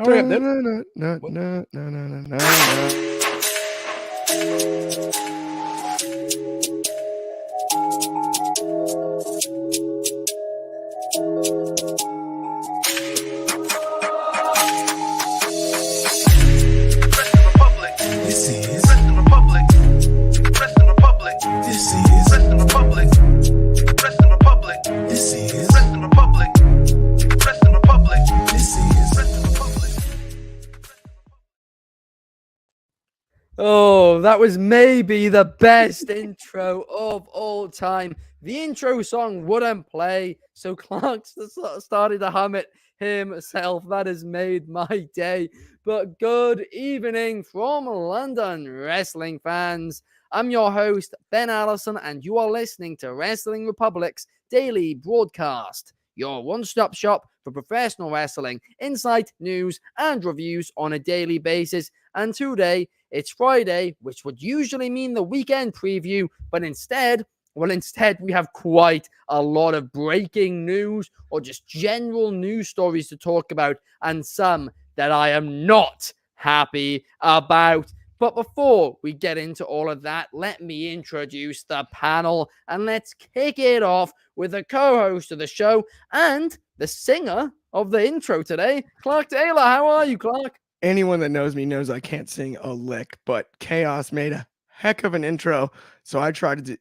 Hurry up, Dip. Oh, that was maybe the best intro of all time. The intro song wouldn't play, so Clark started to hum it himself. That has made my day. But good evening from London, wrestling fans. I'm your host, Ben Allison, and you are listening to Wrestling Republic's daily broadcast, your one-stop shop for professional wrestling, insight, news, and reviews on a daily basis. And today, it's Friday, which would usually mean the weekend preview, but instead we have quite a lot of breaking news or just general news stories to talk about, and some that I am not happy about. But before we get into all of that, let me introduce the panel, and let's kick it off with the co-host of the show and the singer of the intro today, Clark Taylor. How are you, Clark? Anyone that knows me knows I can't sing a lick, but Chaos made a heck of an intro, so I tried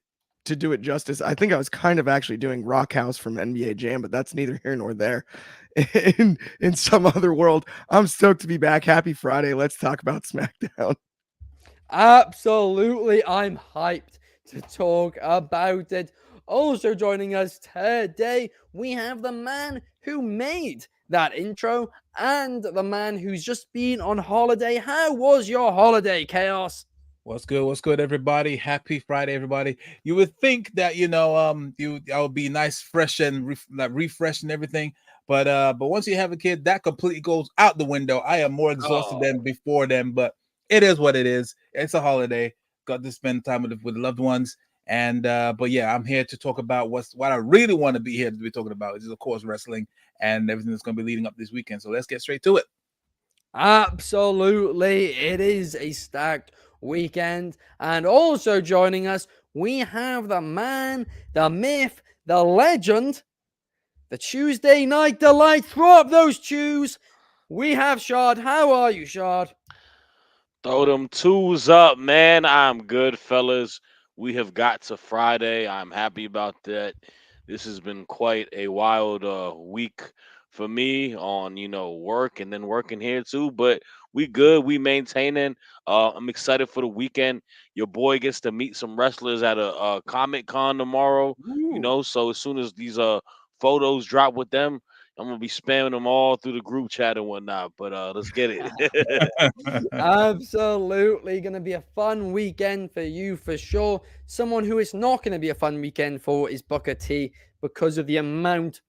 to do it justice. I think I was kind of actually doing Rock House from NBA Jam, but that's neither here nor there. In some other world, I'm stoked to be back. Happy Friday. Let's talk about SmackDown. Absolutely, I'm hyped to talk about it. Also joining us today, we have the man who made that intro and the man who's just been on holiday. How was your holiday, Chaos? What's good? What's good, everybody? Happy Friday, everybody. You would think that I would be nice, fresh, and refreshed and everything, but once you have a kid, that completely goes out the window. I am more exhausted than before then, but it is what it is. It's a holiday. Got to spend time with loved ones, and but yeah, I'm here to talk about what I really want to be here to be talking about, which is of course wrestling and everything that's going to be leading up this weekend. So let's get straight to it. Absolutely, it is a stacked weekend. And also joining us, we have the man, the myth, the legend, the Tuesday Night Delight. Throw up those chews. We have Shad. How are you, Shad? Throw them twos up, man. I'm good, fellas. We have got to Friday. I'm happy about that. This has been quite a wild week for me on, work and then working here too. But we good. We maintaining. I'm excited for the weekend. Your boy gets to meet some wrestlers at a Comic Con tomorrow. So as soon as these photos drop with them, I'm gonna be spamming them all through the group chat and whatnot. But let's get it. Absolutely going to be a fun weekend for you for sure. Someone who is not going to be a fun weekend for is Booker T, because of the amount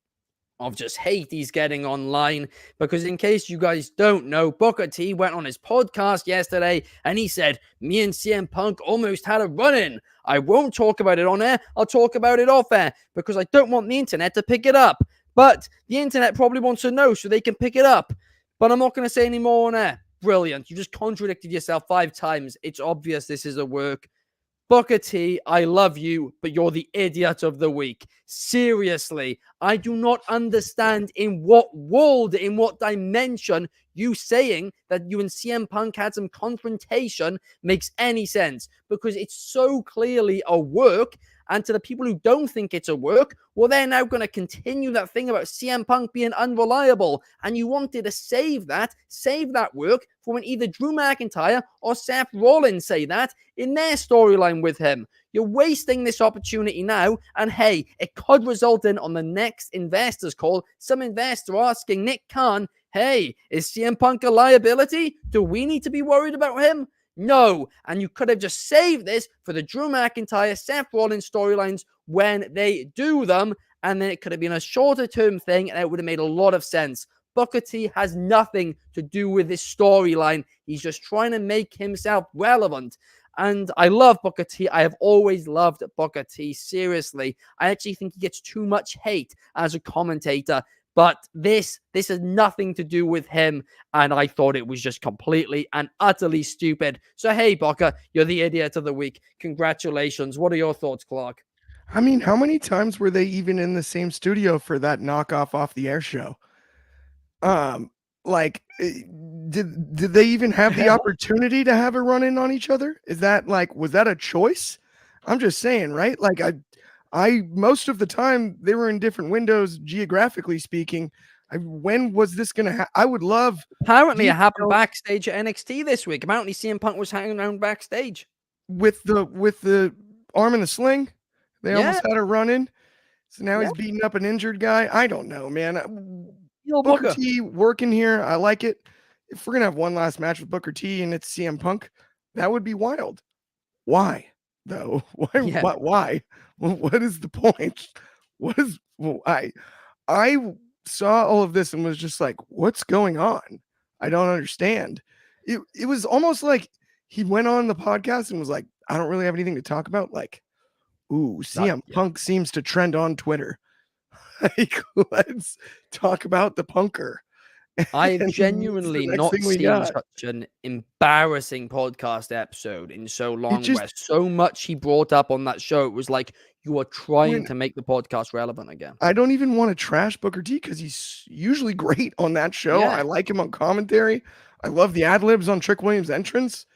of just hate he's getting online. Because in case you guys don't know, Booker T went on his podcast yesterday and he said, me and CM Punk almost had a run-in. I won't talk about it on air. I'll talk about it off air because I don't want the internet to pick it up. But the internet probably wants to know so they can pick it up. But I'm not going to say any more on air. Brilliant. You just contradicted yourself 5 times. It's obvious this is a work. Booker T, I love you, but you're the idiot of the week. Seriously, I do not understand in what world, in what dimension you saying that you and CM Punk had some confrontation makes any sense, because it's so clearly a work. And to the people who don't think it's a work, well, they're now going to continue that thing about CM Punk being unreliable. And you wanted to save that work for when either Drew McIntyre or Seth Rollins say that in their storyline with him. You're wasting this opportunity now. And hey, it could result in, on the next investors call, some investor asking Nick Khan, hey, is CM Punk a liability? Do we need to be worried about him? No, and you could have just saved this for the Drew McIntyre, Seth Rollins storylines when they do them, and then it could have been a shorter term thing, and it would have made a lot of sense. Booker T has nothing to do with this storyline. He's just trying to make himself relevant. And I love Booker T. I have always loved Booker T. Seriously, I actually think he gets too much hate as a commentator. But this has nothing to do with him, and I thought it was just completely and utterly stupid. So hey, Booker, you're the idiot of the week. Congratulations. What are your thoughts, Clark? I mean, how many times were they even in the same studio for that knockoff off the air show? Like, did they even have the opportunity to have a run in on each other? Is that like, was that a choice? I'm just saying, right? Like, I most of the time they were in different windows geographically speaking. When was this gonna happen? I would love Apparently, it happened detail backstage at NXT this week. Apparently, CM Punk was hanging around backstage. with the arm in the sling. They Yeah, almost had a run in. So now yeah. he's beating up an injured guy. I don't know, man. Yo, Booker Booker. T working here. I like it. If we're gonna have one last match with Booker T and it's CM Punk, that would be wild. Why though? Why? Yeah. Why? What is the point? What is? I saw all of this and was just like, what's going on? I don't understand. It was almost like he went on the podcast and was like, I don't really have anything to talk about. Like, ooh, CM Yeah. Punk seems to trend on Twitter. Like, let's talk about the punker. I've And this is genuinely the next not thing we seen got. such an embarrassing podcast episode in so long, just where so much he brought up on that show. It was like you are trying when to make the podcast relevant again. I don't even want to trash Booker T because he's usually great on that show. Yeah. I like him on commentary. I love the ad libs on Trick Williams' entrance.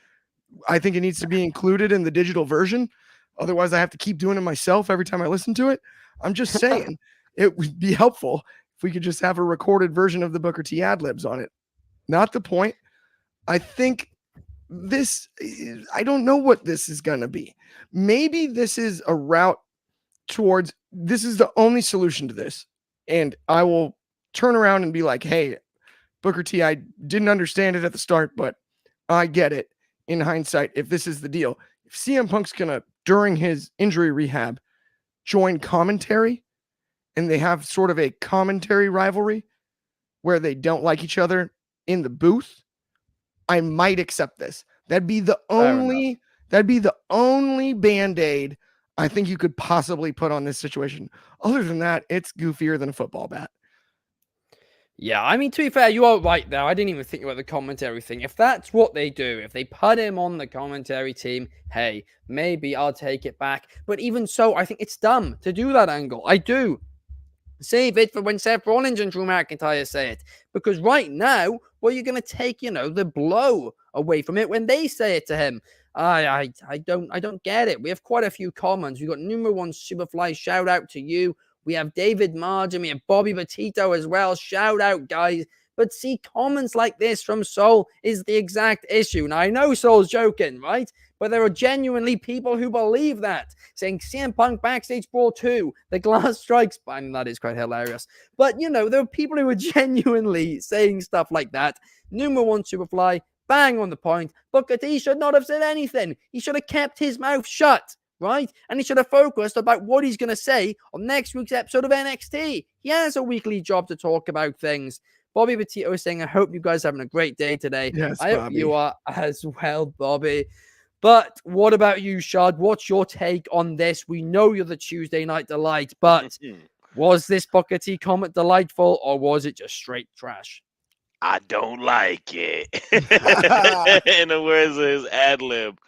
I think it needs to be included in the digital version. Otherwise, I have to keep doing it myself every time I listen to it. I'm just saying it would be helpful if we could just have a recorded version of the Booker T ad libs on it. Not the point. I think I don't know what this is going to be. Maybe this is a route towards, this is the only solution to this. And I will turn around and be like, hey, Booker T, I didn't understand it at the start, but I get it in hindsight. If this is the deal, if CM Punk's going to, during his injury rehab, join commentary and they have sort of a commentary rivalry where they don't like each other in the booth, I might accept this. That'd be the only band-aid I think you could possibly put on this situation. Other than that, it's goofier than a football bat. Yeah, I mean, to be fair, you are right there. I didn't even think about the commentary thing. If that's what they do, if they put him on the commentary team, hey, maybe I'll take it back. But even so, I think it's dumb to do that angle. I do. Save it for when Seth Rollins and Drew McIntyre say it. Because right now, well, you're going to take, the blow away from it when they say it to him. I don't get it. We have quite a few comments. We've got number one Superfly. Shout out to you. We have David Margin. We have Bobby Petito as well. Shout out, guys. But see, comments like this from Soul is the exact issue. Now, I know Soul's joking, right? But there are genuinely people who believe that, saying CM Punk Backstage Brawl 2, the glass strikes, and that is quite hilarious. But, there are people who are genuinely saying stuff like that. Number one Superfly, bang on the point. Booker T should not have said anything. He should have kept his mouth shut, right? And he should have focused about what he's going to say on next week's episode of NXT. He has a weekly job to talk about things. Bobby Petito is saying, I hope you guys are having a great day today. Yes, I hope Bobby. you are as well, Bobby. But what about you, Shad? What's your take on this? We know you're the Tuesday Night Delight, but was this Booker T comment delightful or was it just straight trash? I don't like it. In the words of his ad lib,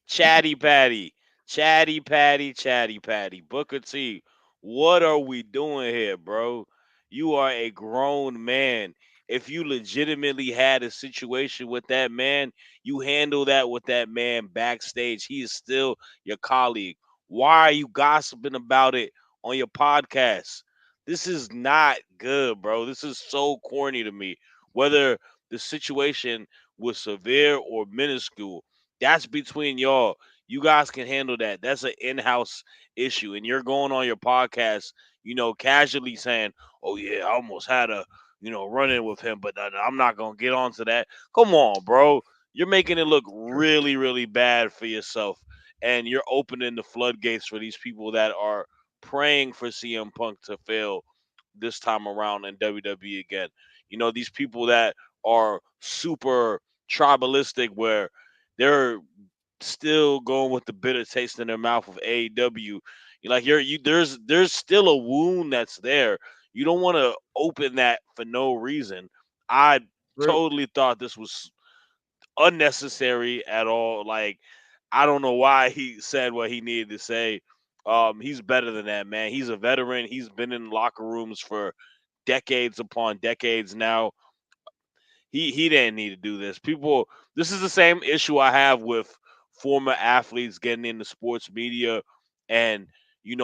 chatty patty, chatty patty, chatty patty. Booker T, what are we doing here, bro? You are a grown man. If you legitimately had a situation with that man, you handle that with that man backstage. He is still your colleague. Why are you gossiping about it on your podcast? This is not good, bro. This is so corny to me. Whether the situation was severe or minuscule, that's between y'all. You guys can handle that. That's an in-house issue. And you're going on your podcast, casually saying, oh, yeah, I almost had a, run in with him, but I'm not going to get onto that. Come on, bro. You're making it look really, really bad for yourself. And you're opening the floodgates for these people that are praying for CM Punk to fail this time around in WWE again. These people that are super tribalistic where they're still going with the bitter taste in their mouth of AEW. There's still a wound that's there. You don't want to open that for no reason. I totally thought this was unnecessary at all. Like, I don't know why he said what he needed to say. He's better than that, man. He's a veteran. He's been in locker rooms for decades upon decades now. He didn't need to do this. People, this is the same issue I have with former athletes getting into sports media and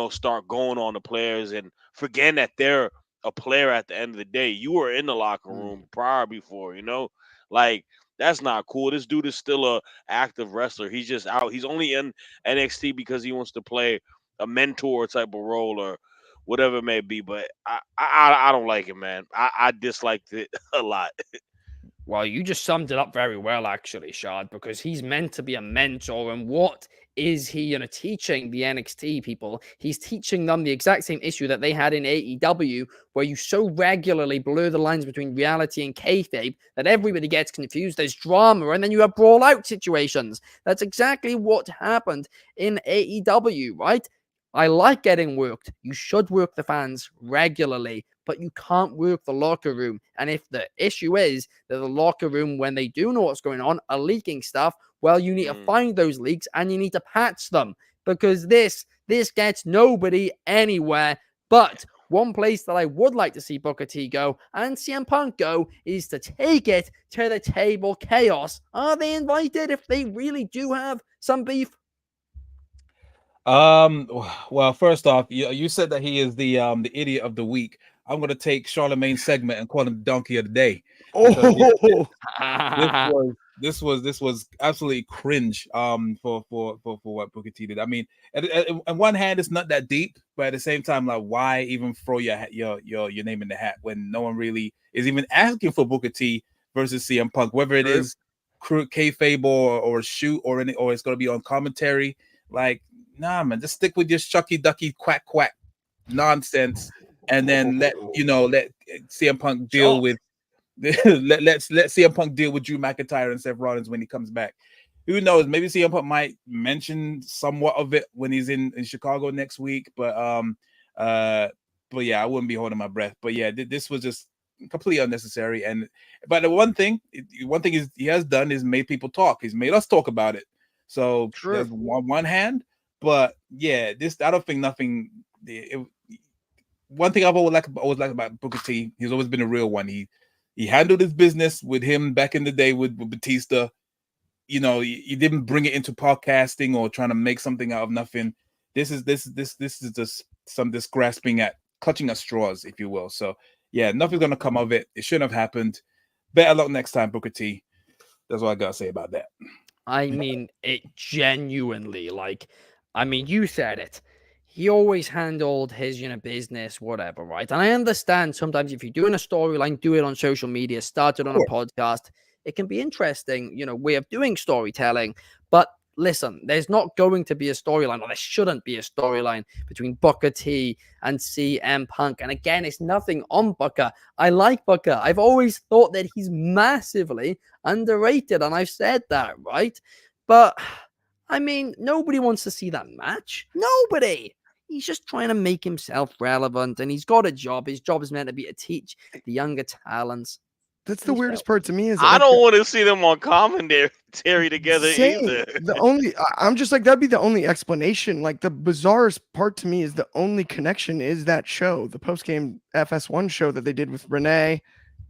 start going on the players and forgetting that they're a player at the end of the day. You were in the locker room prior before, like that's not cool. This dude is still a active wrestler. He's just out. He's only in NXT because he wants to play a mentor type of role or whatever it may be. But I don't like it, man. I disliked it a lot. Well, you just summed it up very well, actually, Shad, because he's meant to be a mentor. And what is he, teaching the NXT people? He's teaching them the exact same issue that they had in AEW, where you so regularly blur the lines between reality and kayfabe that everybody gets confused. There's drama, and then you have brawl-out situations. That's exactly what happened in AEW, right? I like getting worked. You should work the fans regularly, but you can't work the locker room. And if the issue is that the locker room, when they do know what's going on, are leaking stuff, well, you need to find those leaks and you need to patch them, because this gets nobody anywhere. But one place that I would like to see Booker T go and CM Punk go is to take it to the table. Chaos, are they invited if they really do have some beef? Well, first off, you said that he is the idiot of the week. I'm gonna take Charlemagne's segment and call him the donkey of the day. This was absolutely cringe. For what Booker T did. I mean, on one hand, it's not that deep, but at the same time, like, why even throw your name in the hat when no one really is even asking for Booker T versus CM Punk, whether it is kayfabe or a shoot or it's gonna be on commentary. Like, nah, man, just stick with your shucky ducky quack quack nonsense, and then let CM Punk deal with let CM Punk deal with Drew McIntyre and Seth Rollins when he comes back. Who knows? Maybe CM Punk might mention somewhat of it when he's in Chicago next week. But yeah, I wouldn't be holding my breath. But yeah, this was just completely unnecessary. But the one thing he has done is made people talk. He's made us talk about it. So there's one hand. But yeah, I don't think nothing. One thing I've always liked about Booker T, he's always been a real one. He handled his business with him back in the day with Batista. He didn't bring it into podcasting or trying to make something out of nothing. This is just this grasping at clutching at straws, if you will. So yeah, nothing's gonna come of it. It shouldn't have happened. Better luck next time, Booker T. That's what I gotta say about that. I mean, it genuinely, you said it. He always handled his, business, whatever, right? And I understand sometimes if you're doing a storyline, do it on social media, start it on a podcast. It can be interesting, way of doing storytelling. But listen, there's not going to be a storyline, or there shouldn't be a storyline between Booker T and CM Punk. And again, it's nothing on Booker. I like Booker. I've always thought that he's massively underrated, and I've said that, right? But I mean, nobody wants to see that match. Nobody. He's just trying to make himself relevant, and he's got a job. His job is meant to be to teach the younger talents. That's the weirdest part to me is I don't want to see them on commentary together either. I'm just like, that'd be the only explanation. Like, the bizarrest part to me is the only connection is that show, the post-game FS1 show that they did with Renee,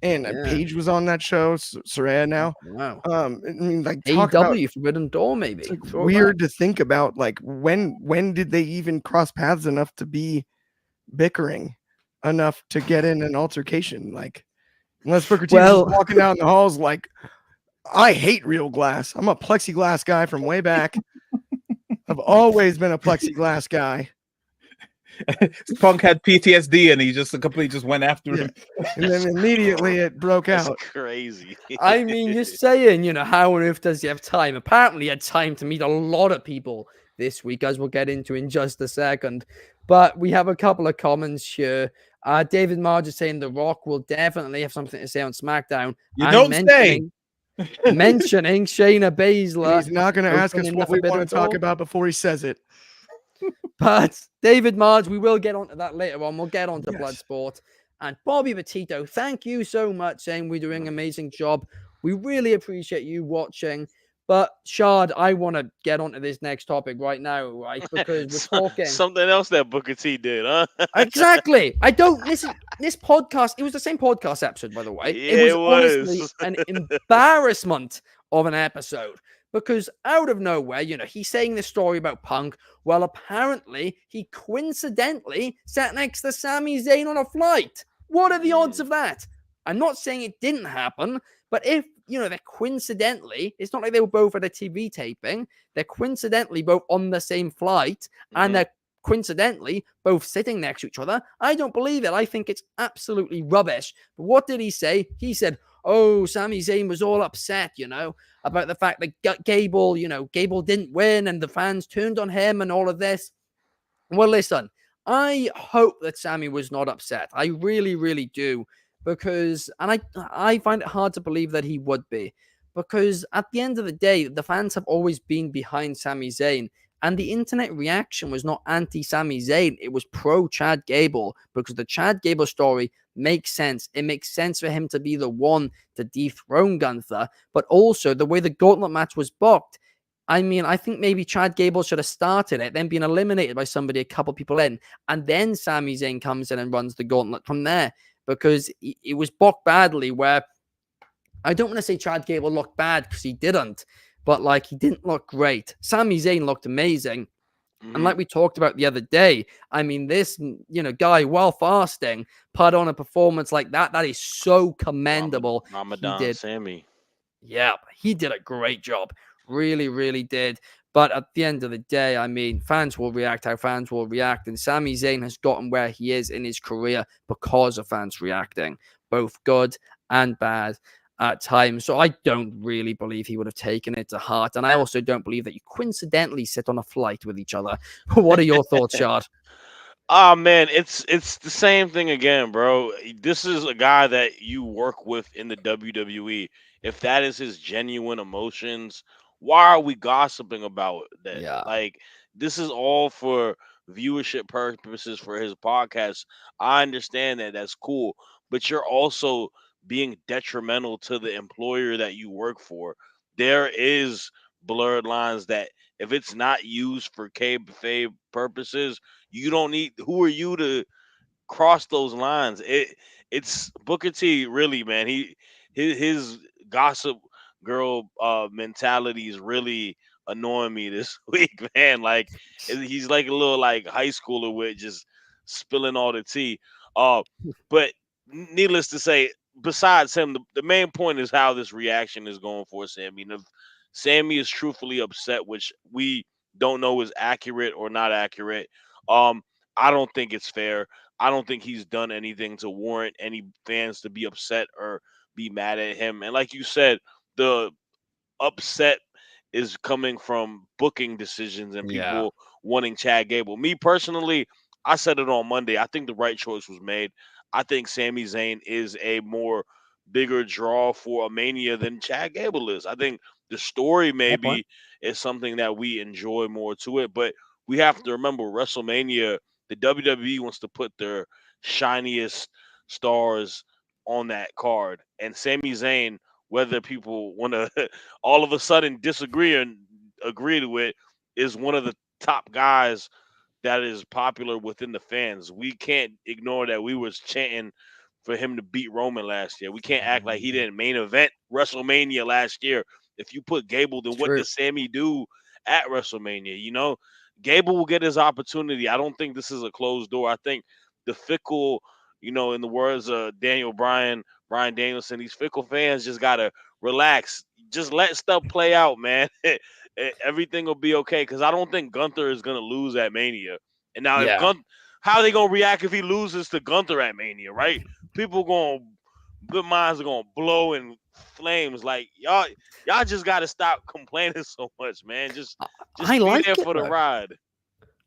and Paige was on that show. Soraya now. Wow. I mean, like, talk about Forbidden Door, maybe. It's weird to think about. Like, when did they even cross paths enough to be bickering enough to get in an altercation? Like, unless Booker T was walking down the halls like, I hate real glass. I'm a plexiglass guy from way back. I've always been a plexiglass guy. Punk had PTSD and he just completely went after him. And then immediately it broke out. Crazy. I mean, you're saying, how on earth does he have time? Apparently he had time to meet a lot of people this week, as we'll get into in just a second. But we have a couple of comments here. David Marge is saying The Rock will definitely have something to say on SmackDown. Mentioning Shayna Baszler. He's not going to ask us what we want to talk about before he says it. But David Marge, we will get onto that later on. We'll get onto Bloodsport. And Bobby Petito, thank you so much, saying we're doing an amazing job. We really appreciate you watching. But Shard, I want to get onto this next topic right now, right? Because we're talking Something else that Booker T did, huh? exactly. I don't listen. This podcast, it was the same podcast episode, by the way. It Yeah, was it honestly was. an embarrassment of an episode because out of nowhere, he's saying this story about Punk. Well, apparently, he coincidentally sat next to Sami Zayn on a flight. What are the odds of that? I'm not saying it didn't happen, but if, they're coincidentally, it's not like they were both at a TV taping, they're coincidentally both on the same flight and they're coincidentally both sitting next to each other. I don't believe it. I think it's absolutely rubbish. But what did he say? He said, oh, Sami Zayn was all upset, about the fact that Gable, Gable didn't win and the fans turned on him and all of this. Well, listen, I hope that Sami was not upset. I really, really do. Because, and I find it hard to believe that he would be. Because at the end of the day, the fans have always been behind Sami Zayn. And the internet reaction was not anti-Sami Zayn. It was pro-Chad Gable. Because the Chad Gable story makes sense. It makes sense for him to be the one to dethrone Gunther. But also, the way the gauntlet match was booked, I mean, I think maybe Chad Gable should have started it, then been eliminated by somebody a couple people in. And then Sami Zayn comes in and runs the gauntlet from there. Because it was booked badly where I don't want to say Chad Gable looked bad because he didn't, but like he didn't look great. Sami Zayn looked amazing. And like we talked about the other day, I mean, this, guy while fasting put on a performance like that. That is so commendable. Ramadan Sammy. Yeah, he did a great job. Really, really did. But at the end of the day, I mean, fans will react how fans will react. And Sami Zayn has gotten where he is in his career because of fans reacting, both good and bad at times. So I don't really believe he would have taken it to heart. And I also don't believe that you coincidentally sit on a flight with each other. What are your thoughts, Shard? Oh man, it's the same thing again, bro. This is a guy that you work with in the WWE. If that is his genuine emotions, why are we gossiping about that? Yeah. Like this is all for viewership purposes for his podcast. I understand that that's cool, but you're also being detrimental to the employer that you work for. There is blurred lines that if it's not used for kayfabe purposes, you don't need. Who are you to cross those lines? It's Booker T. Really, man. His gossip girl mentality is really annoying me this week, man. Like he's like a little like high schooler with just spilling all the tea. But needless to say, besides him, the main point is how this reaction is going for Sammy. And if Sammy is truthfully upset, which we don't know is accurate or not accurate, I don't think it's fair. I don't think he's done anything to warrant any fans to be upset or be mad at him. And like you said, the upset is coming from booking decisions and Yeah. people wanting Chad Gable. Me personally, I said it on Monday. I think the right choice was made. I think Sami Zayn is a more bigger draw for a Mania than Chad Gable is. I think the story Fair point. maybe is something that we enjoy more to it, but we have to remember WrestleMania, the WWE wants to put their shiniest stars on that card. And Sami Zayn, whether people want to all of a sudden disagree and agree to it, is one of the top guys that is popular within the fans. We can't ignore that we was chanting for him to beat Roman last year. We can't act like he didn't main event WrestleMania last year. If you put Gable, then what True. does Sammy do at WrestleMania? Gable will get his opportunity. I don't think this is a closed door. I think the fickle, in the words of Brian Danielson, these fickle fans just gotta relax. Just let stuff play out, man. Everything will be okay. Because I don't think Gunther is gonna lose at Mania. And now, if Yeah. how are they gonna react if he loses to Gunther at Mania? Right? People good minds are gonna blow in flames. Like y'all just gotta stop complaining so much, man. Just I be like there it, for the though. ride.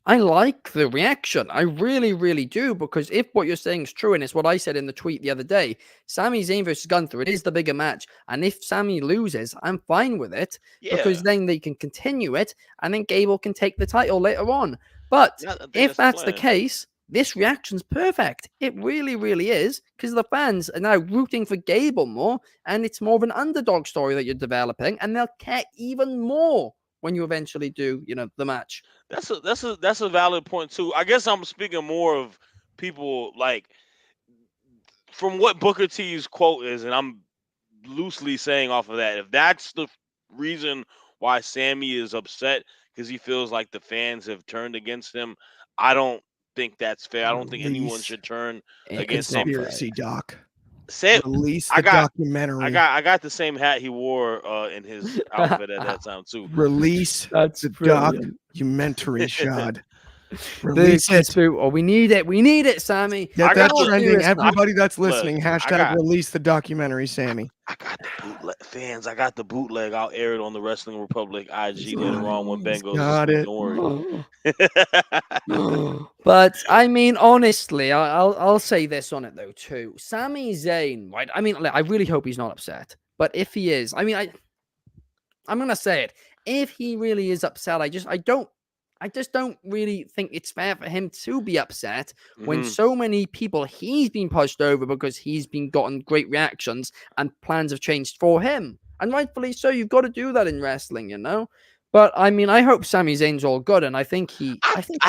I like the reaction. I really, really do. Because if what you're saying is true, and it's what I said in the tweet the other day, Sami Zayn versus Gunther, it is the bigger match. And if Sami loses, I'm fine with it. Yeah. Because then they can continue it, and then Gable can take the title later on. But Yeah, I think if that's the that's the plan. case, this reaction's perfect. It really, really is, because the fans are now rooting for Gable more, and it's more of an underdog story that you're developing, and they'll care even more when you eventually do, the match. That's a valid point too. I guess I'm speaking more of people like from what Booker T's quote is, and I'm loosely saying off of that. If that's the reason why Sammy is upset because he feels like the fans have turned against him, I don't think that's fair. I don't think anyone Release should turn It's against not Sammy. fair. conspiracy doc. Sam, Release I the got documentary. I got the same hat he wore in his outfit at that time too. Release That's the brilliant. documentary, Shad. The Release it. Oh, we need it, Sammy. Get I that got the- trending. Serious now. Everybody that's Look, listening, I hashtag got- release the documentary, Sammy. I got the bootleg fans. I got the bootleg. I'll air it on the Wrestling Republic IG later on when Ben goes to Got sleep. it. Don't worry. But I mean, honestly, I'll say this on it though too. Sami Zayn, right? I mean, I really hope he's not upset. But if he is, I mean, I'm gonna say it. If he really is upset, I just don't really think it's fair for him to be upset when Mhm. so many people he's been pushed over because he's been gotten great reactions and plans have changed for him. And rightfully so, you've got to do that in wrestling, But I mean, I hope Sami Zayn's all good, and I think he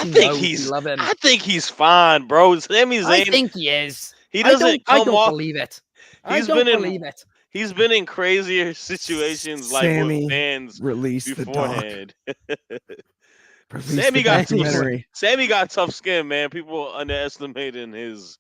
knows we love him. I think he's fine, bro. Sami I Zayn. think he is. He I doesn't come don't off. believe it. I He's don't been in- believe it. He's been in crazier situations like Sammy, with fans release the doc. beforehand. Release Sammy the got tough. documentary. Sammy got tough skin, man. People underestimating his.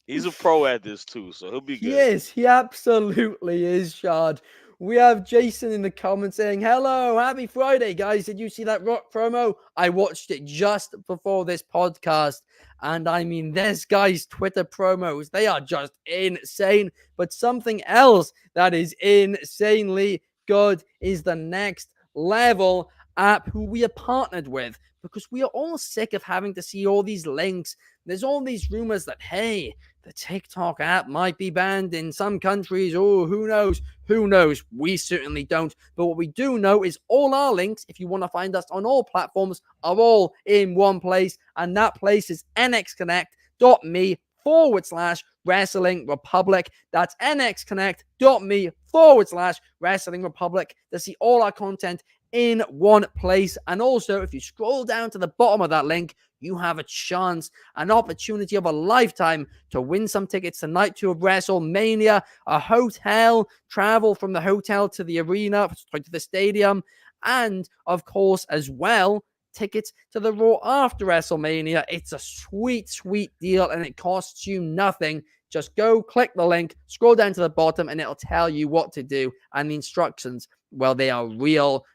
He's a pro at this too, so he'll be good. He is. He absolutely is, Shard. We have Jason in the comments saying, hello, happy Friday, guys. Did you see that Rock promo? I watched it just before this podcast. And I mean, this guy's Twitter promos, they are just insane. But something else that is insanely good is the Next Level app, who we are partnered with, because we are all sick of having to see all these links. There's all these rumors that, hey, the TikTok app might be banned in some countries. Oh, who knows? Who knows? We certainly don't. But what we do know is all our links, if you want to find us on all platforms, are all in one place. And that place is nxconnect.me/Wrestling Republic. That's nxconnect.me/Wrestling Republic to see all our content in one place. And also, if you scroll down to the bottom of that link, you have a chance, an opportunity of a lifetime to win some tickets tonight to WrestleMania, a hotel, travel from the hotel to the arena, to the stadium, and of course, as well, tickets to the Raw after WrestleMania. It's a sweet, sweet deal, and it costs you nothing. Just go click the link, scroll down to the bottom, and it'll tell you what to do. And the instructions, well, they are real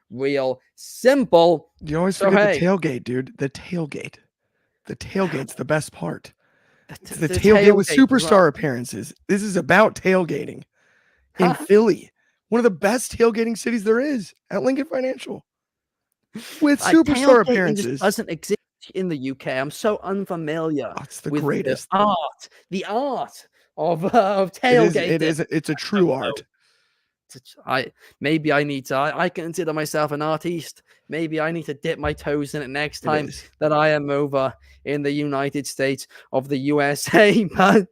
simple. You always forget the tailgate, dude. The tailgate. The tailgate's the best part. It's the tailgate with superstar appearances. This is about tailgating in Philly, one of the best tailgating cities there is, at Lincoln Financial, with superstar appearances. Doesn't exist in the UK. I'm so unfamiliar. It's the with greatest. The art of tailgating. It's a true art. I consider myself an artiste. Maybe I need to dip my toes in it next time that I am over in the United States of the USA. But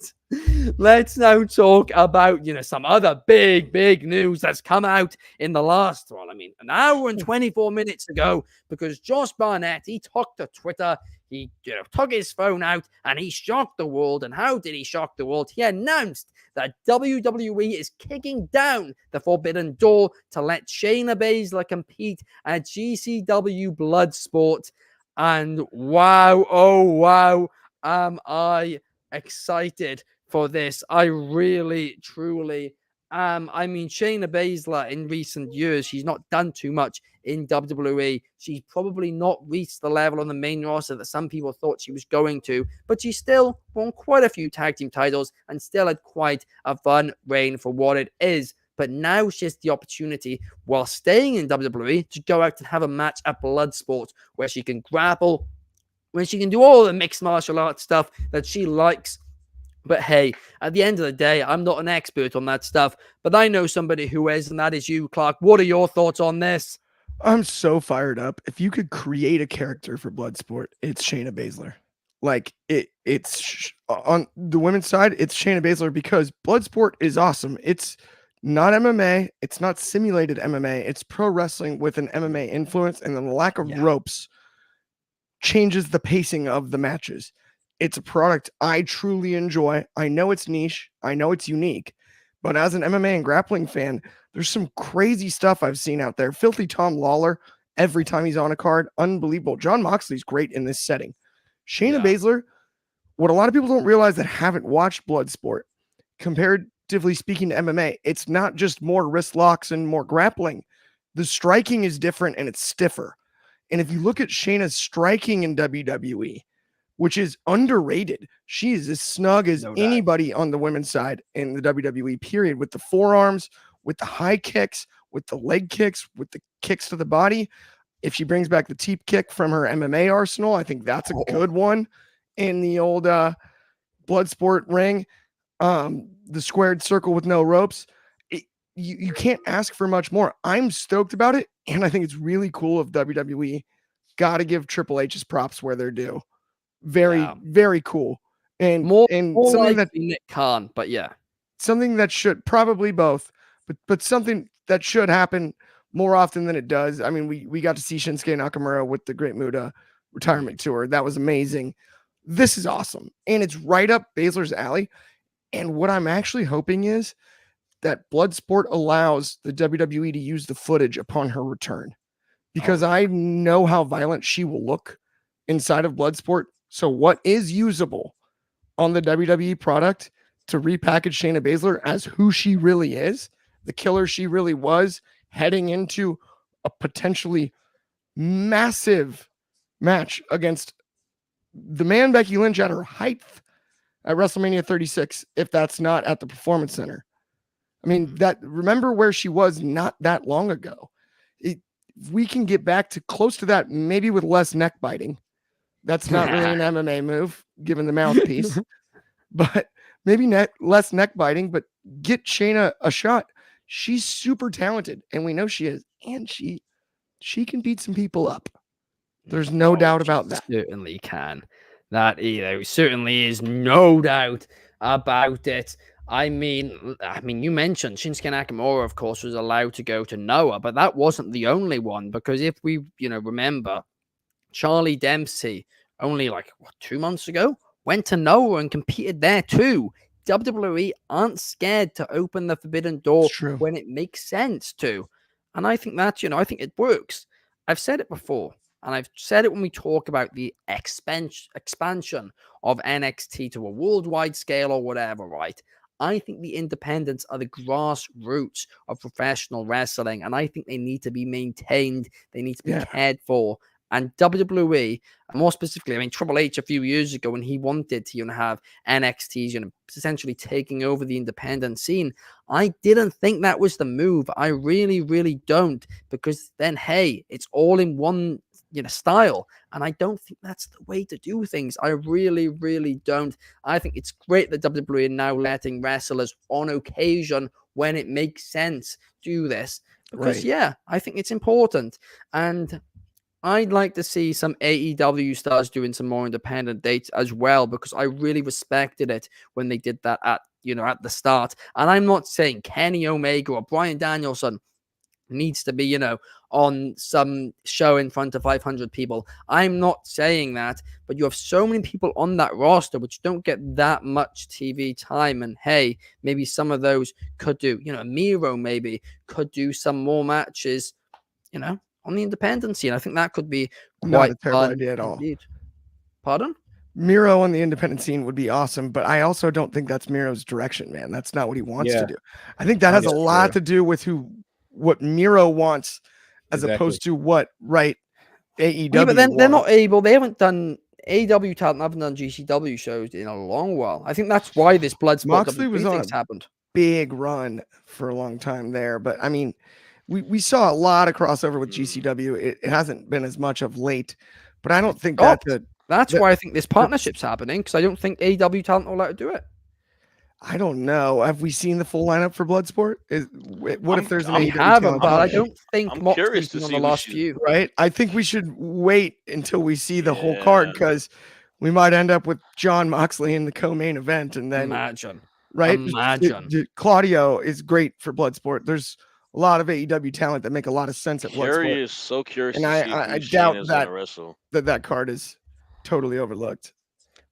let's now talk about, some other big news that's come out in the last, an hour and 24 minutes ago, because Josh Barnett, he took to Twitter. He took his phone out and he shocked the world. And how did he shock the world? He announced that WWE is kicking down the forbidden door to let Shayna Baszler compete at GCW Bloodsport. And wow, oh wow, am I excited for this. I really, truly am. I mean, Shayna Baszler in recent years, she's not done too much in WWE. She's probably not reached the level on the main roster that some people thought she was going to, but she still won quite a few tag team titles and still had quite a fun reign for what it is. But now she has the opportunity, while staying in WWE, to go out and have a match at Bloodsport where she can grapple, where she can do all the mixed martial arts stuff that she likes. But hey, at the end of the day, I'm not an expert on that stuff, but I know somebody who is, and that is you, Clark. What are your thoughts on this? I'm so fired up. If you could create a character for Bloodsport, it's Shayna Baszler. Like on the women's side, it's Shayna Baszler because Bloodsport is awesome. It's not MMA, it's not simulated MMA, it's pro wrestling with an MMA influence, and then the lack of ropes changes the pacing of the matches. It's a product I truly enjoy. I know it's niche, I know it's unique, but as an MMA and grappling fan, there's some crazy stuff I've seen out there. Filthy Tom Lawler, every time he's on a card, unbelievable. John Moxley's great in this setting. Shayna Baszler, what a lot of people don't realize that haven't watched Bloodsport, comparatively speaking to MMA, it's not just more wrist locks and more grappling. The striking is different and it's stiffer. And if you look at Shayna's striking in WWE, which is underrated, she is as snug as anybody on the women's side in the WWE period, with the forearms, with the high kicks, with the leg kicks, with the kicks to the body. If she brings back the teep kick from her MMA arsenal, I think that's a good one in the old Bloodsport ring. The squared circle with no ropes. You can't ask for much more. I'm stoked about it, and I think it's really cool of WWE. Got to give Triple H's props where they're due. Very, very cool. And more something like that Nick Khan, but something that should probably both, but something that should happen more often than it does. I mean, we got to see Shinsuke Nakamura with the Great Muta retirement tour. That was amazing. This is awesome. And it's right up Baszler's alley. And what I'm actually hoping is that Bloodsport allows the WWE to use the footage upon her return, because I know how violent she will look inside of Bloodsport. So what is usable on the WWE product to repackage Shayna Baszler as who she really is, the killer she really was, heading into a potentially massive match against the man Becky Lynch at her height at WrestleMania 36, if that's not at the Performance Center. I mean, remember where she was not that long ago. We can get back to close to that, maybe with less neck biting. That's not really an MMA move, given the mouthpiece, but maybe less neck biting, but get Shayna a shot. She's super talented, and we know she is, and she can beat some people up. There's no doubt about that. Certainly can. That certainly is no doubt about it. I mean, you mentioned Shinsuke Nakamura, of course, was allowed to go to Noah, but that wasn't the only one, because if we, remember, Charlie Dempsey only 2 months ago went to Noah and competed there too. WWE aren't scared to open the forbidden door when it makes sense to. And I think that, I think it works. I've said it before, and I've said it when we talk about the expansion of NXT to a worldwide scale or whatever, right? I think the independents are the grassroots of professional wrestling, and I think they need to be maintained. They need to be cared for. And WWE, more specifically, Triple H a few years ago, when he wanted to have NXTs, essentially taking over the independent scene, I didn't think that was the move. I really, really don't, because then, hey, it's all in one style. And I don't think that's the way to do things. I really, really don't. I think it's great that WWE are now letting wrestlers on occasion, when it makes sense, do this. Because, I think it's important. And I'd like to see some AEW stars doing some more independent dates as well, because I really respected it when they did that at the start. And I'm not saying Kenny Omega or Bryan Danielson needs to be, on some show in front of 500 people. I'm not saying that, but you have so many people on that roster which don't get that much TV time. And hey, maybe some of those could do, Miro maybe could do some more matches, on the independent scene. I think that could be quite not a terrible fun idea at all. indeed. Pardon? Miro on the independent scene would be awesome, but I also don't think that's Miro's direction, man. That's not what he wants to do. I think that has a lot to do with what Miro wants, as opposed to what AEW. Yeah, but then they're not able. They haven't done AEW talent. Haven't done GCW shows in a long while. I think that's why this Bloodsport Moxley was on happened. Big run for a long time there, but I mean, we saw a lot of crossover with GCW. It hasn't been as much of late, but I don't think that's why I think this partnership's happening, because I don't think AEW talent will let to do it. I don't know. Have we seen the full lineup for Bloodsport? What if there's an AEW haven't, but I don't think I'm curious to on see the last few. Right? I think we should wait until we see the whole card, because we might end up with John Moxley in the co-main event, and then Imagine. right, Imagine. Claudio is great for Bloodsport. There's a lot of AEW talent that make a lot of sense at Bloodsport, So curious and to see I who doubt Shayna's that gonna wrestle. that card is totally overlooked.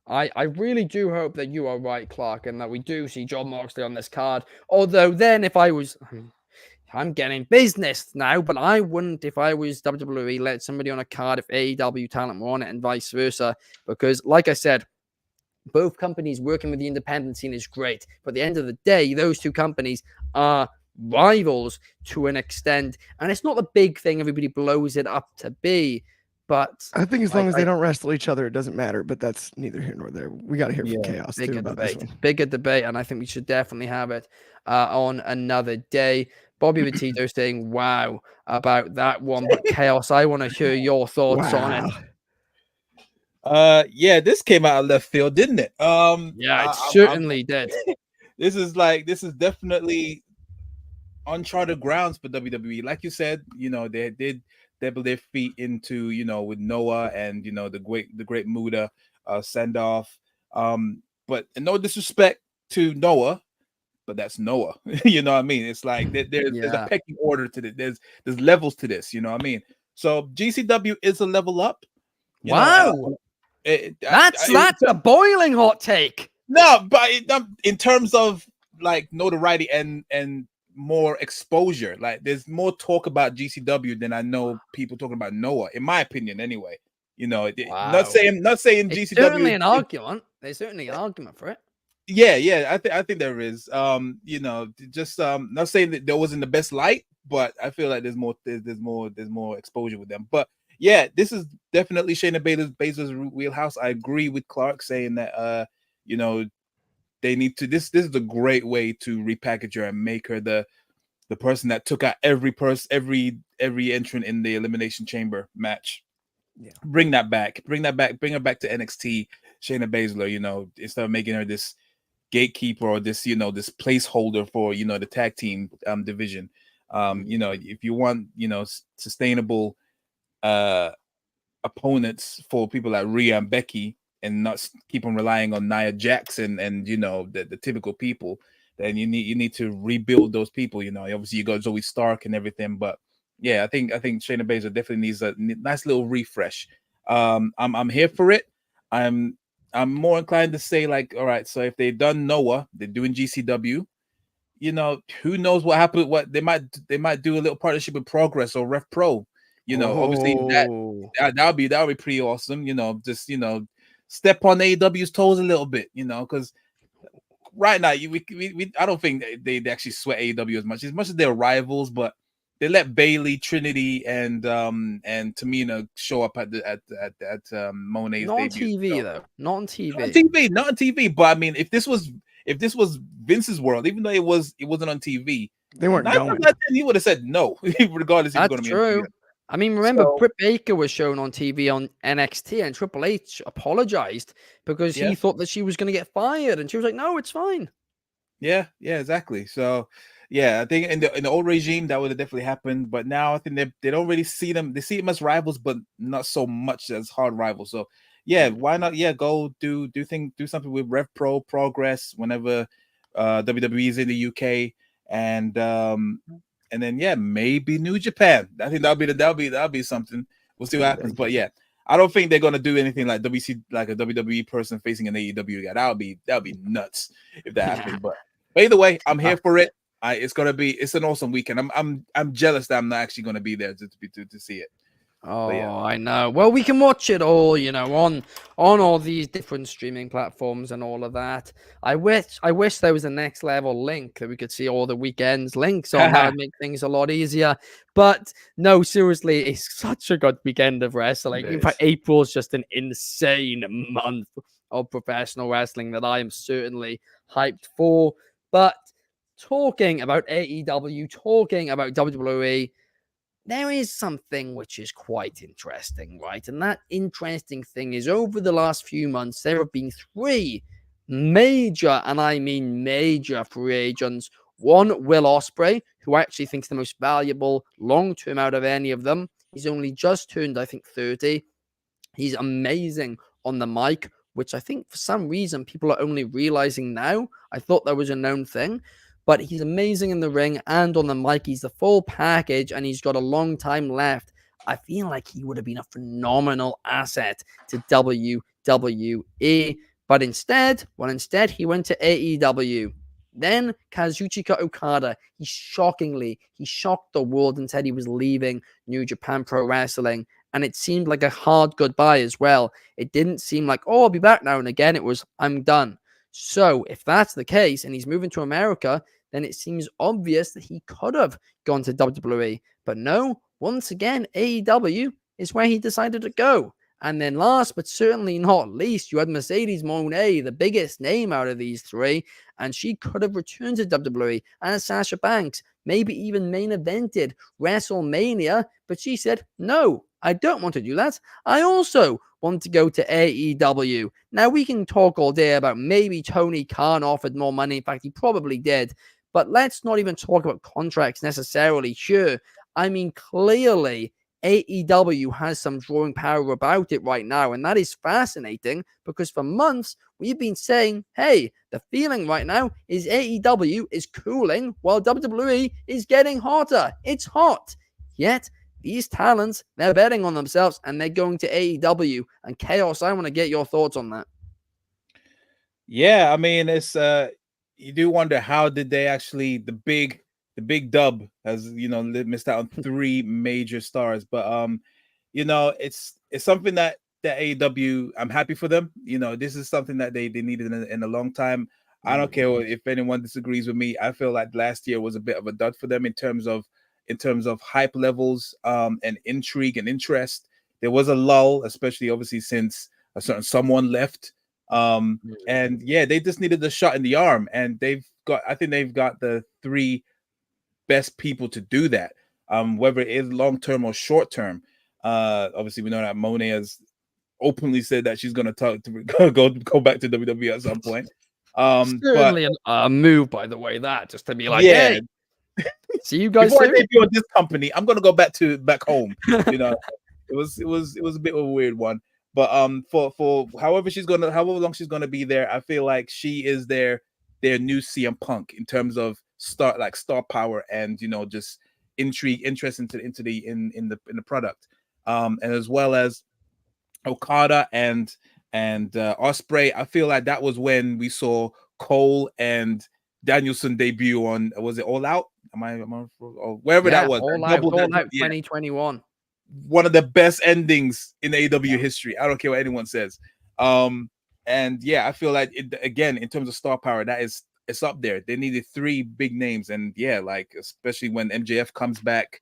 I really do hope that you are right, Clark, and that we do see John Moxley on this card. Although then if I'm getting business now, but I wouldn't, if I was WWE, let somebody on a card if AEW talent were on it and vice versa. Because like I said, both companies working with the independent scene is great. But at the end of the day, those two companies are rivals to an extent. And it's not the big thing everybody blows it up to be. But I think as long as they don't wrestle each other, it doesn't matter. But that's neither here nor there. We got to hear from Chaos too about this one. Bigger debate, and I think we should definitely have it on another day. Bobby Petito saying "Wow" about that one, but Chaos, I want to hear your thoughts on it. Yeah, this came out of left field, didn't it? Yeah, it certainly did. This is definitely uncharted grounds for WWE. Like you said, they did dabble their feet into, with Noah and the great Muda send off. But no disrespect to Noah, but that's Noah. You know what I mean? It's like there's a pecking order to this. There's levels to this. You know what I mean? So GCW is a level up. Wow, that's a boiling hot take. No, but in terms of like notoriety and more exposure, like there's more talk about GCW than I know people talking about Noah, in my opinion anyway. Not saying it's GCW certainly an argument. There's certainly an argument for it. Yeah, I think there is. Just not saying that there wasn't the best light, but I feel like there's more exposure with them. But yeah, this is definitely Shayna Baszler's wheelhouse. I agree with Clark saying that they need to. This is a great way to repackage her and make her the person that took out every entrant in the Elimination Chamber match. Yeah. Bring her back to NXT, Shayna Baszler, instead of making her this gatekeeper or this, this placeholder for, the tag team division. If you want, sustainable opponents for people like Rhea and Becky, and not keep on relying on Nia Jackson and the typical people, then you need to rebuild those people. Obviously you got Zoe Stark and everything, but yeah, I think Shayna Baszler definitely needs a nice little refresh. I'm here for it. I'm more inclined to say, like, all right, so if they've done Noah, they're doing GCW. Who knows what happened? What they might do a little partnership with Progress or Ref Pro. Obviously that would be pretty awesome. Just step on AEW's toes a little bit. Because right now I don't think they actually sweat AEW as much as they're rivals, but they let Bailey, Trinity, and Tamina show up at Mone's not debut. On TV, though. Not on TV. Not on TV. But I mean, if this was Vince's world, even though it wasn't on TV, they weren't going. He would have said no, regardless. That's true. I mean, remember, Britt Baker was shown on TV on NXT, and Triple H apologized because he thought that she was going to get fired, and she was like, "No, it's fine." Yeah, exactly. So, yeah, I think in the old regime that would have definitely happened, but now I think they don't really see them. They see them as rivals, but not so much as hard rivals. So, yeah, why not? Yeah, go do something with Rev Pro Progress whenever WWE is in the UK, and then maybe New Japan. I think that'll be something. We'll see what happens. But yeah, I don't think they're gonna do anything like like a WWE person facing an AEW guy. That would be nuts if that happened. But either way, I'm here for it. It's an awesome weekend. I'm jealous that I'm not actually gonna be there to see it. Oh, I know. Well, we can watch it all, on all these different streaming platforms and all of that. I wish there was a next level link that we could see all the weekends links on. That would make things a lot easier. But no, seriously, it's such a good weekend of wrestling. In fact, April is just an insane month of professional wrestling that I am certainly hyped for. But talking about AEW, talking about WWE, there is something which is quite interesting, right? And that interesting thing is over the last few months, there have been 3 major, and I mean major, free agents. One, Will Ospreay, who I actually think is the most valuable long-term out of any of them. He's only just turned, I think, 30. He's amazing on the mic, which I think for some reason people are only realizing now. I thought that was a known thing, but he's amazing in the ring and on the mic. He's the full package, and he's got a long time left. I feel like he would have been a phenomenal asset to WWE, but instead he went to AEW. Then Kazuchika Okada, he shocked the world and said he was leaving New Japan Pro Wrestling. And it seemed like a hard goodbye as well. It didn't seem like, oh, I'll be back now and again. It was, I'm done. So if that's the case and he's moving to America, then it seems obvious that he could have gone to WWE. But no, once again, AEW is where he decided to go. And then last but certainly not least, you had Mercedes Mone, the biggest name out of these three, and she could have returned to WWE, and Sasha Banks, maybe even main evented WrestleMania, but she said, no, I don't want to do that. I also want to go to AEW. Now, we can talk all day about maybe Tony Khan offered more money. In fact, he probably did. But let's not even talk about contracts necessarily. Sure, I mean, clearly, AEW has some drawing power about it right now, and that is fascinating because for months we've been saying, hey, the feeling right now is AEW is cooling while WWE is getting hotter. It's hot. Yet these talents, they're betting on themselves and they're going to AEW. And Chaos, I want to get your thoughts on that. Yeah, I mean, it's you do wonder how did they actually the big dub has missed out on three major stars, but it's something that AEW, I'm happy for them. This is something that they needed in a long time. I don't care if anyone disagrees with me. I feel like last year was a bit of a dud for them in terms of hype levels and intrigue and interest. There was a lull, especially obviously since a certain someone left. And yeah, they just needed a shot in the arm, and I think they've got the three best people to do that, whether it is long term or short term. Obviously, we know that Mone has openly said that she's going to go back to WWE at some point. Certainly a move, by the way, that just to be like, yeah. Hey, see you guys before soon. I debut on this company, I'm going to go back home. It was a bit of a weird one. But for however long she's gonna be there, I feel like she is their new CM Punk in terms of star power and just intrigue, interest into the product, and as well as Okada and Ospreay. I feel like that was when we saw Cole and Danielson debut on, was it All Out? Am I or wherever that was? All Out 2021. One of the best endings in AEW history. I don't care what anyone says. And yeah, I feel like again, in terms of star power, it's up there. They needed three big names, and yeah, like especially when MJF comes back,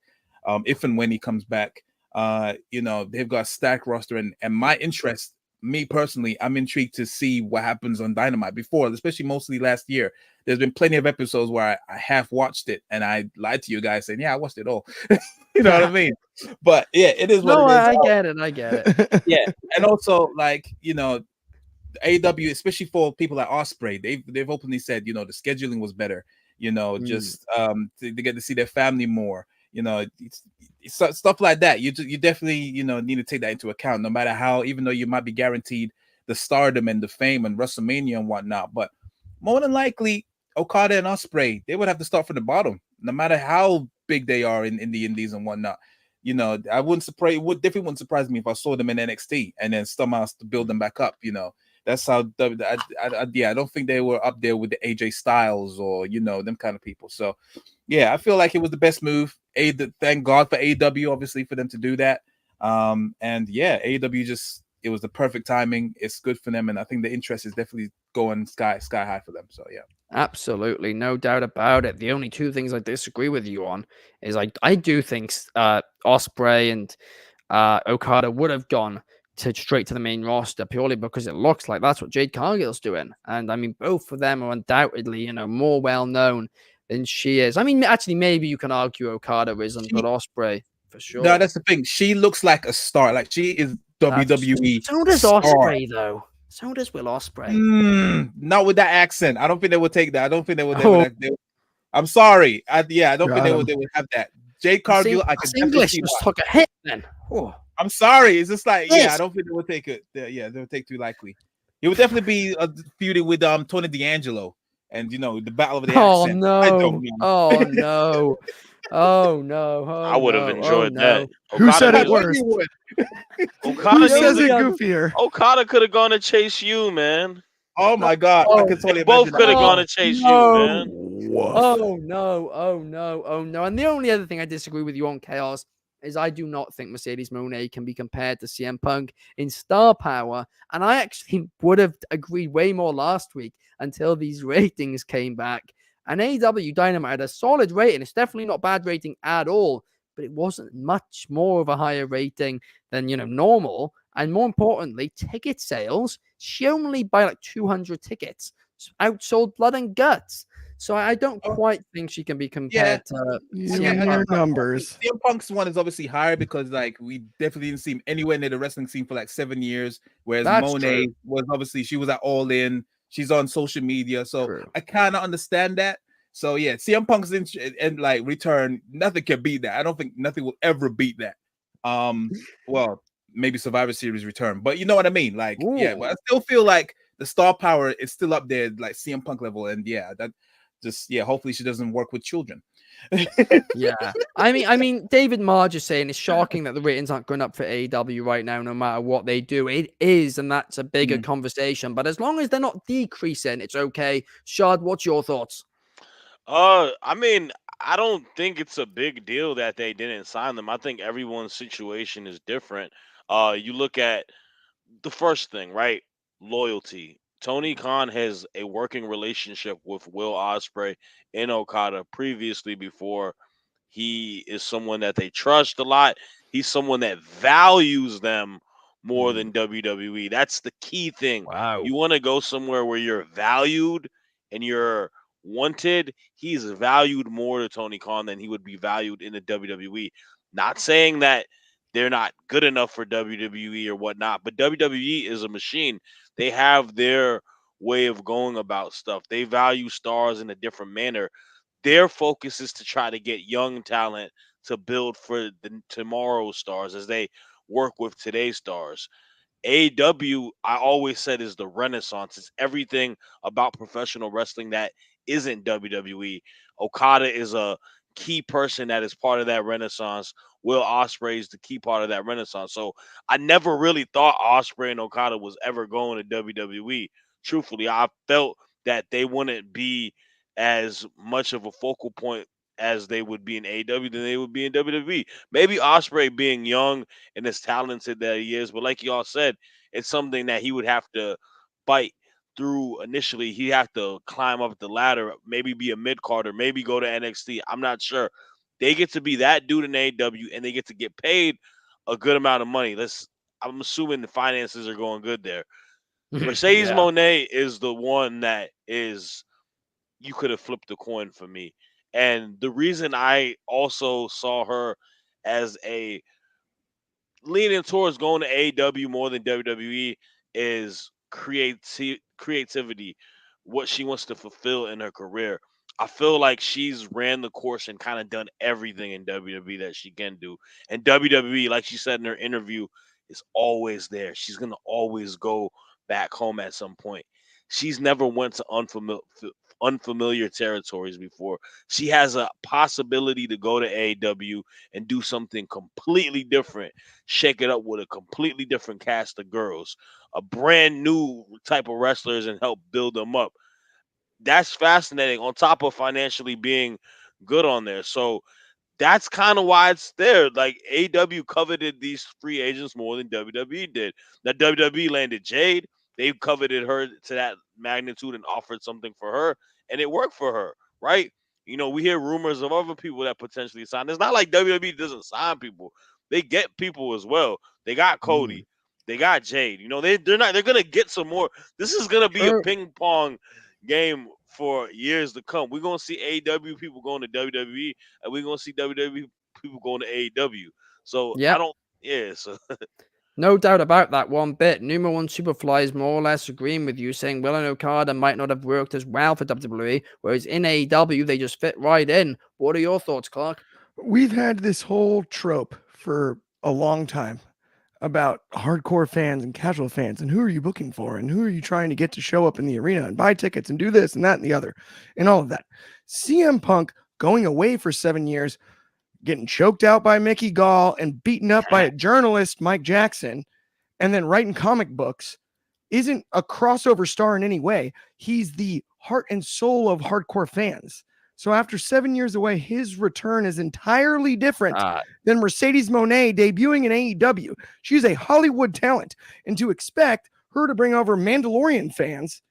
if and when he comes back, they've got a stacked roster, and my interest, me personally, I'm intrigued to see what happens on Dynamite especially mostly last year. There's been plenty of episodes where I half watched it and I lied to you guys saying, yeah, I watched it all. You know what I mean? But yeah, it is what it is. I get it. Yeah. And also, like, AEW, especially for people like Ospreay, they've openly said, the scheduling was better, just to get to see their family more, it's stuff like that. You definitely, need to take that into account, no matter how, even though you might be guaranteed the stardom and the fame and WrestleMania and whatnot. But more than likely, Okada and Ospreay, they would have to start from the bottom, no matter how big they are in the indies and whatnot. I definitely wouldn't surprise me if I saw them in NXT and then somehow to build them back up. That's how I don't think they were up there with the AJ Styles or them kind of people. So yeah, I feel like it was the best move. Thank God for AEW, obviously, for them to do that. And yeah, AEW it was the perfect timing. It's good for them, and I think the interest is definitely going sky high for them. So yeah. Absolutely, no doubt about it. The only two things I disagree with you on is I do think Ospreay and Okada would have gone straight to the main roster purely because it looks like that's what Jade Cargill's doing. And I mean, both of them are undoubtedly, more well known than she is. I mean, actually, maybe you can argue Okada isn't, but Ospreay for sure. No, that's the thing. She looks like a star. Like she is WWE. So does Ospreay, though. So does Will Ospreay. Not with that accent. I don't think they would take that. I don't think they would. I'm sorry. I don't think they would have that. Jade Cargill, I can English just took a hit then. Oh. I'm sorry. It's just like, Yes. I don't think they would take it. They would take too likely. It would definitely be feuding with Tony D'Angelo, and the battle of the Oh accent. no! I don't know. Oh no! Oh no! I Oh would have no! enjoyed Oh that. no! Who said I it know worst? you would. Who says only it other- goofier? Okada could have gone to chase you, man. Oh my God! I Oh, can totally They both imagine could have that. gone to chase you, no. man. Woof. Oh no! Oh no! Oh no! And the only other thing I disagree with you on Chaos is I do not think Mercedes Mone can be compared to CM Punk in star power. And I actually would have agreed way more last week until these ratings came back. And AEW Dynamite had a solid rating. It's definitely not bad rating at all, but it wasn't much more of a higher rating than normal. And more importantly, ticket sales. She only buy like 200 tickets, outsold Blood and Guts. So I don't quite think she can be compared to CM Your Punk. numbers. CM Punk's one is obviously higher because we definitely didn't see him anywhere near the wrestling scene for like 7 years. Whereas That's Mone true. was obviously she was at All In. She's on social media, so True. I kind of understand that. So yeah, CM Punk's and like return, nothing can beat that. I don't think nothing will ever beat that. Well, maybe Survivor Series return, but you know what I mean. Like, yeah, but I still feel like the star power is still up there, like CM Punk level, and that just hopefully she doesn't work with children. Yeah, I mean, David Marge is saying it's shocking that the ratings aren't going up for AEW right now, no matter what they do. It is, and that's a bigger conversation. But as long as they're not decreasing, it's okay. Shad, what's your thoughts? I mean, I don't think it's a big deal that they didn't sign them. I think everyone's situation is different. You look at the first thing, right? Loyalty. Tony Khan has a working relationship with Will Ospreay and Okada previously before. He is someone that they trust a lot. He's someone that values them more than WWE. That's the key thing. Wow. You want to go somewhere where you're valued and you're wanted. He's valued more to Tony Khan than he would be valued in the WWE. Not saying that they're not good enough for WWE or whatnot, but WWE is a machine. They have their way of going about stuff. They value stars in a different manner. Their focus is to try to get young talent to build for the tomorrow's stars as they work with today's stars. AEW, I always said, is the renaissance. It's everything about professional wrestling that isn't WWE. Okada is a key person that is part of that renaissance. Will Ospreay is the key part of that renaissance. So I never really thought Ospreay and Okada was ever going to WWE. Truthfully, I felt that they wouldn't be as much of a focal point as they would be in AEW than they would be in WWE. Maybe Ospreay being young and as talented that he is, but like y'all said, it's something that he would have to bite through initially. He'd have to climb up the ladder, maybe be a mid carder, maybe go to NXT. I'm not sure. They get to be that dude in AEW and they get to get paid a good amount of money. I'm assuming the finances are going good there. Mercedes Mone is the one that is you could have flipped the coin for me. And the reason I also saw her as a leaning towards going to AEW more than WWE is creativity, what she wants to fulfill in her career. I feel like she's ran the course and kind of done everything in WWE that she can do. And WWE, like she said in her interview, is always there. She's gonna always go back home at some point. She's never went to unfamiliar territories before. She has a possibility to go to AEW and do something completely different, shake it up with a completely different cast of girls, a brand new type of wrestlers, and help build them up. That's fascinating on top of financially being good on there. So that's kind of why it's there. Like AW coveted these free agents more than WWE did. Now WWE landed Jade. They coveted her to that magnitude and offered something for her, and it worked for her, right? We hear rumors of other people that potentially signed. It's not like WWE doesn't sign people; they get people as well. They got Cody, they got Jade. They're gonna get some more. This is gonna be a ping pong game for years to come. We're gonna see AEW people going to WWE, and we're gonna see WWE people going to AEW. So I don't. Yeah. So no doubt about that one bit. Numero One Superfly is more or less agreeing with you, saying Will and Okada might not have worked as well for WWE, whereas in AEW they just fit right in. What are your thoughts, Clark? We've had this whole trope for a long time. about hardcore fans and casual fans and who are you booking for and who are you trying to get to show up in the arena and buy tickets and do this and that and the other and all of that. CM Punk going away for 7 years, getting choked out by Mickey Gall and beaten up by a journalist, Mike Jackson, and then writing comic books isn't a crossover star in any way. He's the heart and soul of hardcore fans. So after 7 years away, his return is entirely different than Mercedes Moné debuting in AEW. She's a Hollywood talent, and to expect her to bring over Mandalorian fans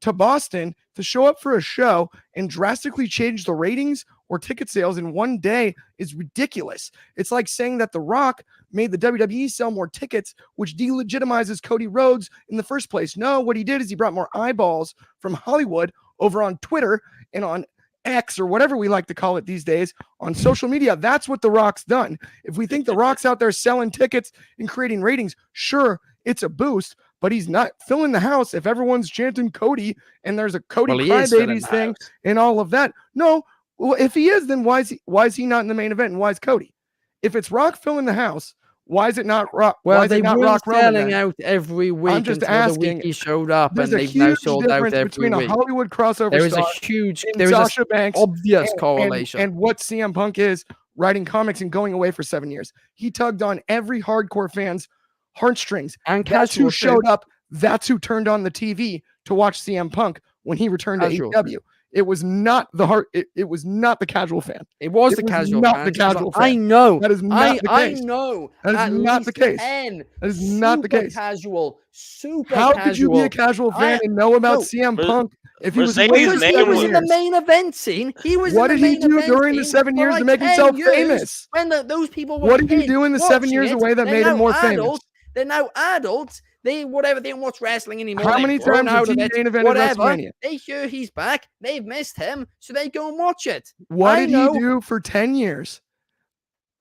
to Boston to show up for a show and drastically change the ratings or ticket sales in one day is ridiculous. It's like saying that The Rock made the WWE sell more tickets, which delegitimizes Cody Rhodes in the first place. No, what he did is he brought more eyeballs from Hollywood over on Twitter and on X or whatever we like to call it these days on social media. That's what The Rock's done. If we think The Rock's out there selling tickets and creating ratings, sure, it's a boost, but he's not filling the house if everyone's chanting Cody and there's a Cody Crybabies thing and all of that. No, well, if he is, then why is he not in the main event and why is Cody? If it's Rock filling the house, why is it not Rock? Well, why is they it not were Rock selling Roman out every week. I'm just until asking. The week he showed up, There's and a they've now huge sold out difference every between a week. Hollywood crossover There is a star huge, and there is Sasha Banks obvious and- correlation. and what CM Punk is writing comics and going away for 7 years. He tugged on every hardcore fan's heartstrings. And That's who casual showed too. up. That's who turned on the TV to watch CM Punk when he returned Casual. to AEW. It was not the heart. It was not the casual fan. It was It the was casual not fan. the casual I fan. know. That is not the I case. know. That is At not the least case. 10 That is not the super case. Casual. Super How casual. could you be a casual fan I- and know about no, CM Mer- Punk if he was Mercedes' away for Because he name 7 was in the years? main event scene. He was What in did the he main do event during the scene 7 for years to like make 10 himself years. famous? When those people were What did he kids do in the 7 watching years it, away that they're made him now more adults. famous? They're now adults. They don't watch wrestling anymore. How They've many grown times out has of he it, main evented whatever. WrestleMania? They hear he's back. They've missed him, so they go and watch it. What I did know. he do for 10 years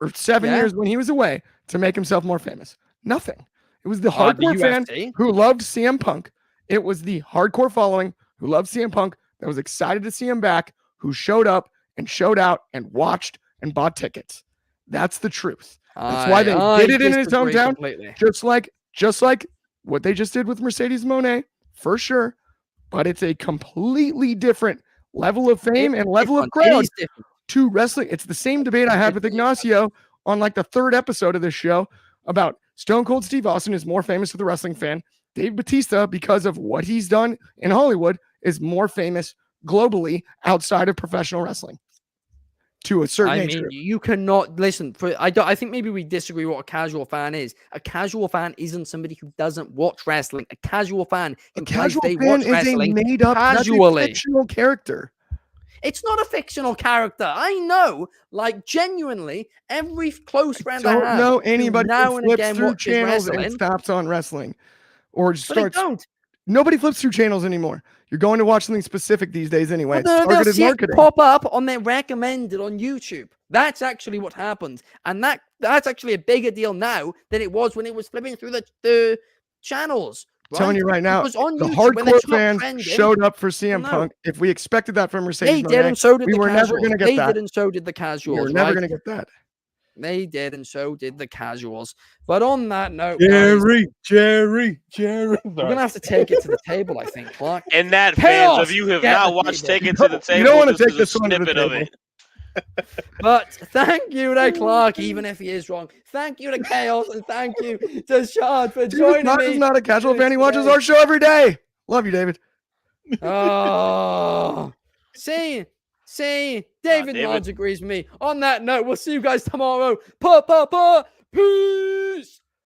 or 7 Yeah. years when he was away to make himself more famous? Nothing. It was the The hardcore fan UFC. who loved CM Punk. It was the hardcore following who loved CM Punk that was excited to see him back, who showed up and showed out and watched and bought tickets. That's the truth. That's why they did it in his disagree hometown, completely. just like what they just did with Mercedes Moné, for sure. But it's a completely different level of fame and level of Different. It crowd is different. to wrestling. It's the same debate I had with Ignacio on like the third episode of this show about Stone Cold Steve Austin is more famous to the wrestling fan. Dave Bautista, because of what he's done in Hollywood, is more famous globally outside of professional wrestling. To a certain I age mean, group. you cannot listen. I think maybe we disagree what a casual fan is. A casual fan isn't somebody who doesn't watch wrestling. A casual fan A implies casual they fan watch is a wrestling made up casually. fictional character. It's not a fictional character. I know, like genuinely, every close friend I Don't have know who anybody now who and flips again through watches channels and wrestling, stops on wrestling, or just but they starts. don't. Nobody flips through channels anymore. You're going to watch something specific these days anyway. Well, It's they'll targeted see it marketing. pop up on their recommended on YouTube. That's actually what happens, and that's actually a bigger deal now than it was when it was flipping through the channels. Telling you right now, Because on the YouTube, when they hardcore stop fans trending, showed up for CM no. Punk. If we expected that from Mercedes they did, Moné, and so did we the were casuals. never going to get They that. did, and so did the We casuals. were never right? going to get that. They did, and so did the casuals. But on that note, Jerry. we're gonna have to take it to the table, I think, Clark. And that, Chaos! fans, if you have Get not the watched table. Take It to the Table, You don't want to take is a this one to the snippet of table. it. But thank you to Clark, even if he is wrong. Thank you to Chaos, and thank you to Shad for joining Mark me. is not a casual fan. He watches today. our show every day. Love you, David. Oh, see, David David. Lodge agrees with me. On that note, we'll see you guys tomorrow. Peace.